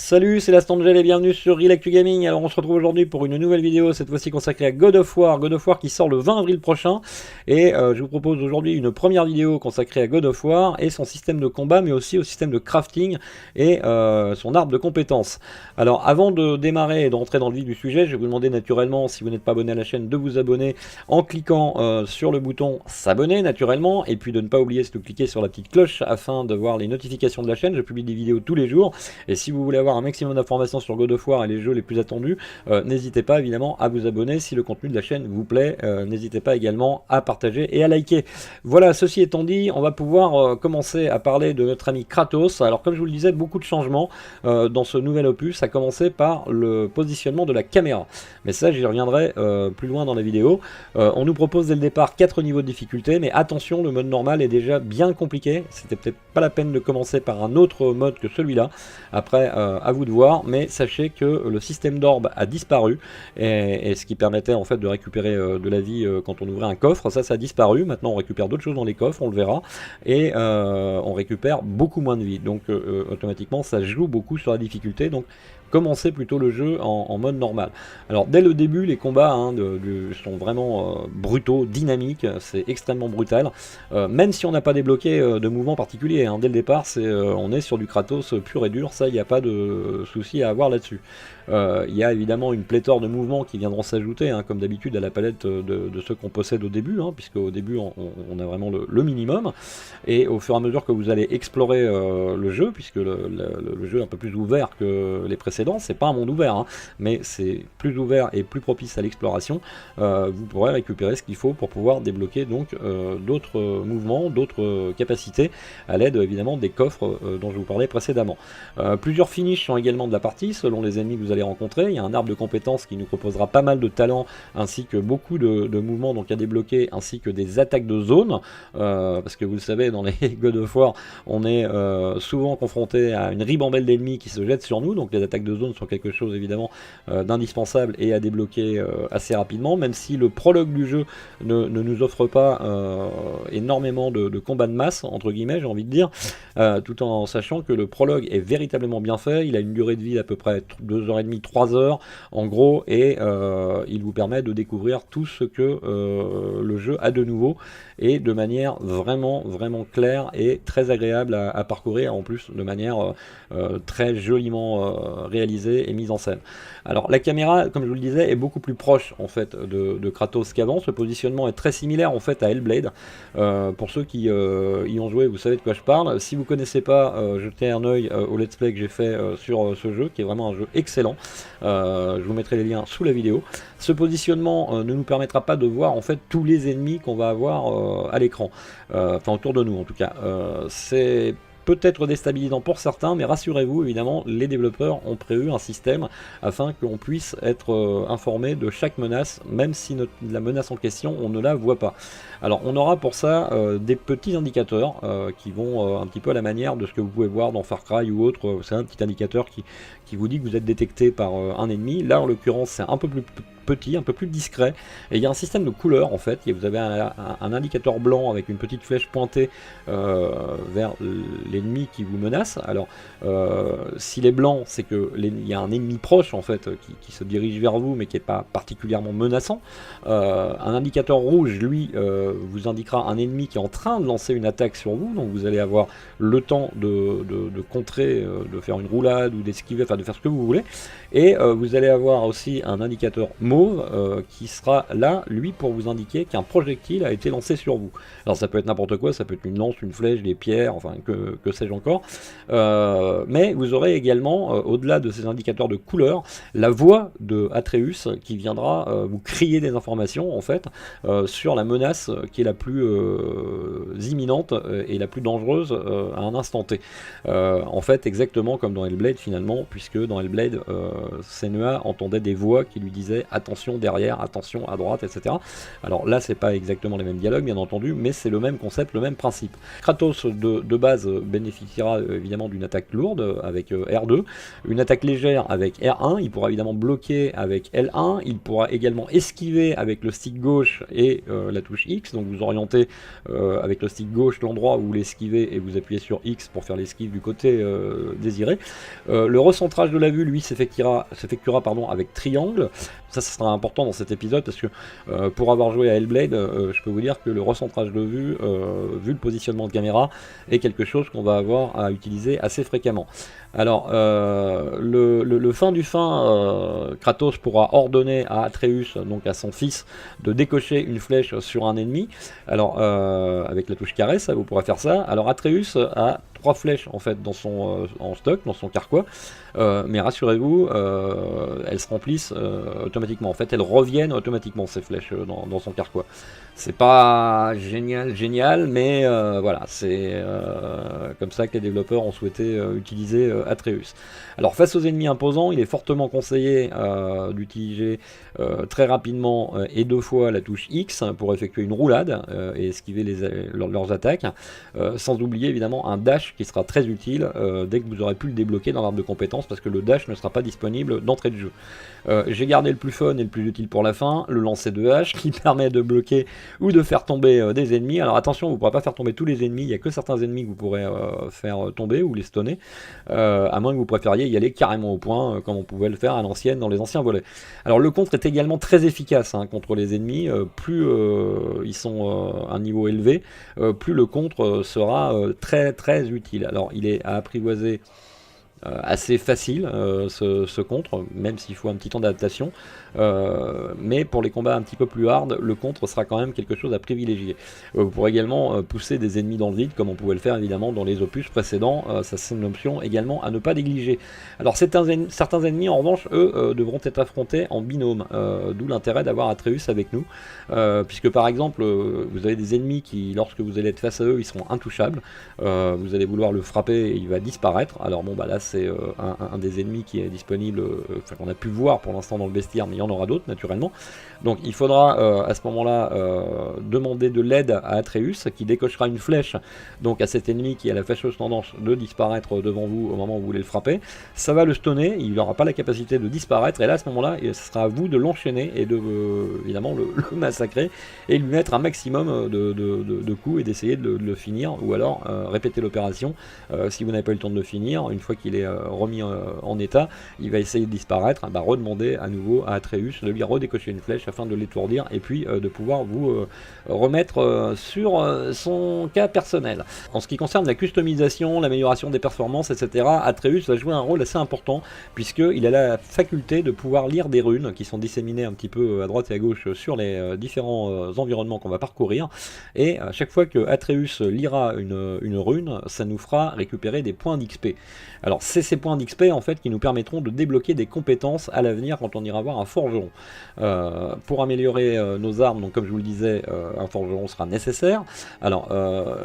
Salut, c'est l'Astangel et bienvenue sur Real Actu Gaming. Alors on se retrouve aujourd'hui pour une nouvelle vidéo, cette fois-ci consacrée à God of War. God of War qui sort le 20 avril prochain. Et je vous propose aujourd'hui une première vidéo consacrée à God of War et son système de combat, mais aussi au système de crafting et son arbre de compétences. Alors avant de démarrer et d'entrer dans le vif du sujet, je vais vous demander naturellement, si vous n'êtes pas abonné à la chaîne, de vous abonner en cliquant sur le bouton s'abonner naturellement. Et puis de ne pas oublier de cliquer sur la petite cloche afin de voir les notifications de la chaîne. Je publie des vidéos tous les jours. Et si vous voulez avoir un maximum d'informations sur God of War et les jeux les plus attendus, n'hésitez pas évidemment à vous abonner si le contenu de la chaîne vous plaît. N'hésitez pas également à partager et à liker. Voilà, ceci étant dit, on va pouvoir commencer à parler de notre ami Kratos. Alors comme je vous le disais, beaucoup de changements dans ce nouvel opus, à commencer par le positionnement de la caméra. Mais ça, j'y reviendrai plus loin dans la vidéo. On nous propose dès le départ 4 niveaux de difficulté, mais attention, le mode normal est déjà bien compliqué. C'était peut-être pas la peine de commencer par un autre mode que celui-là. Après, à vous de voir, mais sachez que le système d'orbe a disparu, et ce qui permettait en fait de récupérer de la vie quand on ouvrait un coffre, ça a disparu. Maintenant on récupère d'autres choses dans les coffres, on le verra, et on récupère beaucoup moins de vie, donc automatiquement ça joue beaucoup sur la difficulté, donc commencez plutôt le jeu en mode normal. Alors dès le début les combats sont vraiment brutaux, dynamiques, c'est extrêmement brutal, même si on n'a pas débloqué de mouvement particulier, hein. Dès le départ on est sur du Kratos pur et dur, ça il n'y a pas de souci à avoir là-dessus. Il y a évidemment une pléthore de mouvements qui viendront s'ajouter, hein, comme d'habitude à la palette de ceux qu'on possède au début, hein, puisque au début on a vraiment le minimum, et au fur et à mesure que vous allez explorer le jeu, puisque le jeu est un peu plus ouvert que les précédents, c'est pas un monde ouvert, hein, mais c'est plus ouvert et plus propice à l'exploration, vous pourrez récupérer ce qu'il faut pour pouvoir débloquer donc d'autres mouvements, d'autres capacités, à l'aide évidemment des coffres dont je vous parlais précédemment. Plusieurs finishes sont également de la partie, selon les ennemis que vous allez rencontrer. Il y a un arbre de compétences qui nous proposera pas mal de talents, ainsi que beaucoup de mouvements donc à débloquer, ainsi que des attaques de zone, parce que vous le savez, dans les God of War, on est souvent confronté à une ribambelle d'ennemis qui se jettent sur nous, donc les attaques de zone sont quelque chose évidemment d'indispensable et à débloquer assez rapidement, même si le prologue du jeu ne nous offre pas énormément de combats de masse, entre guillemets, j'ai envie de dire, tout en sachant que le prologue est véritablement bien fait. Il a une durée de vie d'à peu près 2h30, 3h en gros, et il vous permet de découvrir tout ce que le jeu a de nouveau, et de manière vraiment claire et très agréable à parcourir, en plus de manière très joliment réalisée et mise en scène. Alors la caméra, comme je vous le disais, est beaucoup plus proche en fait de Kratos qu'avant. Ce positionnement est très similaire en fait à Hellblade. Pour ceux qui y ont joué, vous savez de quoi je parle. Si vous connaissez pas, jetez un œil au let's play que j'ai fait sur ce jeu, qui est vraiment un jeu excellent. Je vous mettrai les liens sous la vidéo. Ce positionnement ne nous permettra pas de voir en fait tous les ennemis qu'on va avoir à l'écran, enfin autour de nous en tout cas. C'est peut-être déstabilisant pour certains, mais rassurez-vous, évidemment, les développeurs ont prévu un système afin qu'on puisse être informé de chaque menace, même si la menace en question, on ne la voit pas. Alors, on aura pour ça des petits indicateurs qui vont un petit peu à la manière de ce que vous pouvez voir dans Far Cry ou autre. C'est un petit indicateur qui vous dit que vous êtes détecté par un ennemi. Là, en l'occurrence, c'est un peu plus petit, un peu plus discret, et il y a un système de couleurs en fait. Vous avez un indicateur blanc avec une petite flèche pointée vers l'ennemi qui vous menace. Alors s'il est blanc, c'est que il y a un ennemi proche en fait qui se dirige vers vous, mais qui n'est pas particulièrement menaçant. Un indicateur rouge, lui, vous indiquera un ennemi qui est en train de lancer une attaque sur vous, donc vous allez avoir le temps de contrer, de faire une roulade ou d'esquiver, enfin de faire ce que vous voulez. Et vous allez avoir aussi un indicateur mauve qui sera là, lui, pour vous indiquer qu'un projectile a été lancé sur vous. Alors ça peut être n'importe quoi, ça peut être une lance, une flèche, des pierres, enfin que sais-je encore. Mais vous aurez également, au-delà de ces indicateurs de couleur, la voix de Atreus qui viendra vous crier des informations en fait sur la menace qui est la plus imminente et la plus dangereuse à un instant T. En fait, exactement comme dans Hellblade finalement, puisque dans Hellblade, Senua entendait des voix qui lui disaient attention derrière, attention à droite, etc. Alors là, c'est pas exactement les mêmes dialogues, bien entendu, mais c'est le même concept, le même principe. Kratos de base bénéficiera évidemment d'une attaque lourde avec R2, une attaque légère avec R1, il pourra évidemment bloquer avec L1, il pourra également esquiver avec le stick gauche et la touche X, donc vous orientez avec le stick gauche l'endroit où vous l'esquivez et vous appuyez sur X pour faire l'esquive du côté désiré. Le recentrage de la vue, lui, s'effectuera avec triangle. Ça sera important dans cet épisode parce que pour avoir joué à Hellblade, je peux vous dire que le recentrage de vue, vu le positionnement de caméra, est quelque chose qu'on va avoir à utiliser assez fréquemment. Alors, le fin du fin, Kratos pourra ordonner à Atreus, donc à son fils, de décocher une flèche sur un ennemi. Alors, avec la touche carré, ça, vous pourrez faire ça. Alors, Atreus a 3 flèches en fait dans son en stock, dans son carquois, mais rassurez-vous, elles se remplissent automatiquement. En fait, elles reviennent automatiquement ces flèches dans son carquois. C'est pas génial, mais voilà, c'est comme ça que les développeurs ont souhaité utiliser Atreus. Alors face aux ennemis imposants, il est fortement conseillé d'utiliser très rapidement et 2 fois la touche X pour effectuer une roulade et esquiver leurs attaques, sans oublier évidemment un dash qui sera très utile dès que vous aurez pu le débloquer dans l'arbre de compétences, parce que le dash ne sera pas disponible d'entrée de jeu. J'ai gardé le plus fun et le plus utile pour la fin, le lancer de hache qui permet de bloquer ou de faire tomber des ennemis. Alors attention, vous ne pourrez pas faire tomber tous les ennemis, il n'y a que certains ennemis que vous pourrez faire tomber ou les stunner, à moins que vous préfériez y aller carrément au point, comme on pouvait le faire à l'ancienne dans les anciens volets. Alors le contre est également très efficace contre les ennemis, plus ils sont à un niveau élevé, plus le contre sera très utile. Alors il est à apprivoiser assez facile ce contre, même s'il faut un petit temps d'adaptation, mais pour les combats un petit peu plus hard, le contre sera quand même quelque chose à privilégier. Vous pourrez également pousser des ennemis dans le vide, comme on pouvait le faire évidemment dans les opus précédents, ça c'est une option également à ne pas négliger. Alors certains ennemis en revanche, eux, devront être affrontés en binôme, d'où l'intérêt d'avoir Atreus avec nous, puisque par exemple, vous avez des ennemis qui, lorsque vous allez être face à eux, ils seront intouchables, vous allez vouloir le frapper et il va disparaître. Alors bon bah là c'est un des ennemis qui est disponible, qu'on a pu voir pour l'instant dans le bestiaire, mais il y en aura d'autres naturellement. Donc il faudra à ce moment-là demander de l'aide à Atreus, qui décochera une flèche donc à cet ennemi qui a la fâcheuse tendance de disparaître devant vous au moment où vous voulez le frapper. Ça va le stunner, il n'aura pas la capacité de disparaître, et là à ce moment-là, ce sera à vous de l'enchaîner et de évidemment le massacrer et lui mettre un maximum de coups et d'essayer de le finir, ou alors répéter l'opération. Si vous n'avez pas eu le temps de le finir, une fois qu'il est remis en état, il va essayer de disparaître, redemander à nouveau à Atreus de lui redécocher une flèche afin de l'étourdir et puis de pouvoir vous remettre sur son cas personnel. En ce qui concerne la customisation, l'amélioration des performances, etc., Atreus va jouer un rôle assez important puisqu'il a la faculté de pouvoir lire des runes qui sont disséminées un petit peu à droite et à gauche sur les différents environnements qu'on va parcourir, et à chaque fois que Atreus lira une rune, ça nous fera récupérer des points d'XP. Alors c'est ces points d'XP en fait qui nous permettront de débloquer des compétences à l'avenir quand on ira voir un forgeron. Pour améliorer nos armes, donc comme je vous le disais, un forgeron sera nécessaire. Alors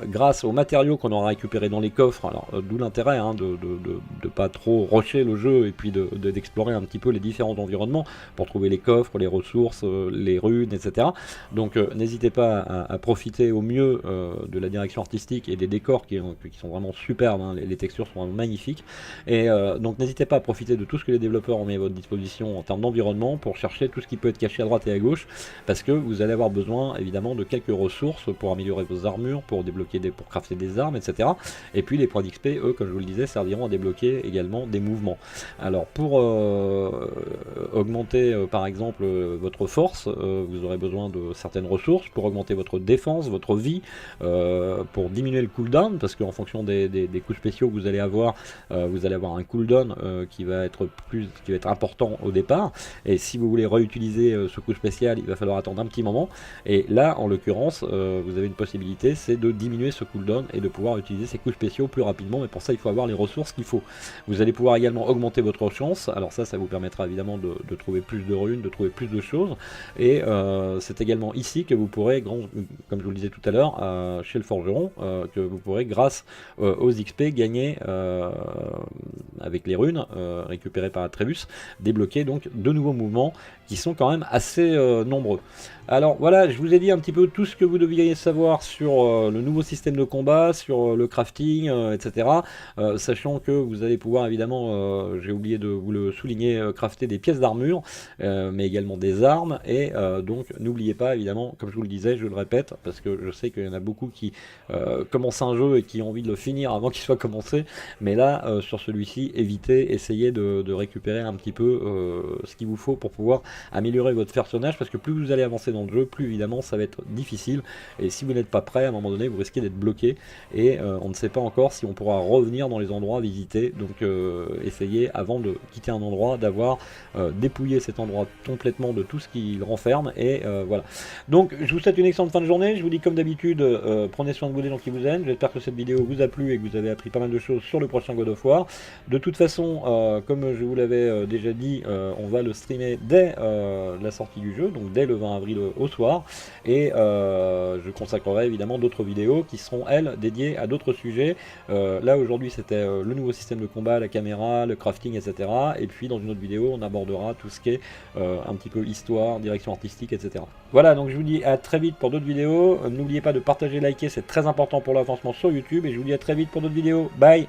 grâce aux matériaux qu'on aura récupérés dans les coffres, alors d'où l'intérêt de pas trop rusher le jeu et puis d'explorer un petit peu les différents environnements pour trouver les coffres, les ressources, les runes, etc. Donc n'hésitez pas à profiter au mieux de la direction artistique et des décors qui sont vraiment superbes, les textures sont vraiment magnifiques, et donc n'hésitez pas à profiter de tout ce que les développeurs ont mis à votre disposition en termes d'environnement pour chercher tout ce qui peut être caché à droite et à gauche, parce que vous allez avoir besoin évidemment de quelques ressources pour améliorer vos armures, pour débloquer pour crafter des armes, etc. Et puis les points d'XP, eux, comme je vous le disais, serviront à débloquer également des mouvements. Alors pour augmenter par exemple votre force, vous aurez besoin de certaines ressources. Pour augmenter votre défense, votre vie, pour diminuer le cooldown, parce qu'en fonction des coups spéciaux que vous allez avoir un cooldown qui va être important au départ, et si vous voulez réutiliser ce coup spécial, il va falloir attendre un petit moment, et là en l'occurrence vous avez une possibilité, c'est de diminuer ce cooldown et de pouvoir utiliser ces coups spéciaux plus rapidement, mais pour ça il faut avoir les ressources qu'il faut. Vous allez pouvoir également augmenter votre chance, alors ça vous permettra évidemment de trouver plus de runes, de trouver plus de choses, et c'est également ici que vous pourrez, comme je vous le disais tout à l'heure, chez le forgeron, que vous pourrez grâce aux XP gagner avec les runes récupérées par Atreus, débloquer donc de nouveaux mouvements qui sont quand même assez nombreux. Alors voilà, je vous ai dit un petit peu tout ce que vous deviez savoir sur le nouveau système de combat, sur le crafting, etc. Sachant que vous allez pouvoir évidemment, j'ai oublié de vous le souligner, crafter des pièces d'armure, mais également des armes, et donc n'oubliez pas évidemment, comme je vous le disais, je le répète, parce que je sais qu'il y en a beaucoup qui commencent un jeu et qui ont envie de le finir avant qu'il soit commencé, mais là sur celui-ci, évitez, essayez de récupérer un petit peu ce qu'il vous faut pour pouvoir améliorer votre personnage, parce que plus vous allez avancer dans le jeu, plus évidemment ça va être difficile, et si vous n'êtes pas prêt, à un moment donné vous risquez d'être bloqué, et on ne sait pas encore si on pourra revenir dans les endroits visités, donc essayez avant de quitter un endroit d'avoir dépouillé cet endroit complètement de tout ce qu'il renferme, et voilà. Donc je vous souhaite une excellente fin de journée, je vous dis comme d'habitude, prenez soin de vous des gens qui vous aiment, j'espère que cette vidéo vous a plu et que vous avez appris pas mal de choses sur le prochain God of War. De toute façon, comme je vous l'avais déjà dit, on va le streamer dès la sortie du jeu, donc dès le 20 avril au soir, et je consacrerai évidemment d'autres vidéos qui seront elles dédiées à d'autres sujets. Là aujourd'hui c'était le nouveau système de combat, la caméra, le crafting, etc. Et puis dans une autre vidéo on abordera tout ce qui est un petit peu histoire, direction artistique, etc. Voilà, donc je vous dis à très vite pour d'autres vidéos. N'oubliez pas de partager, liker, c'est très important pour l'avancement sur YouTube, et je vous dis à très vite pour d'autres vidéos. Bye.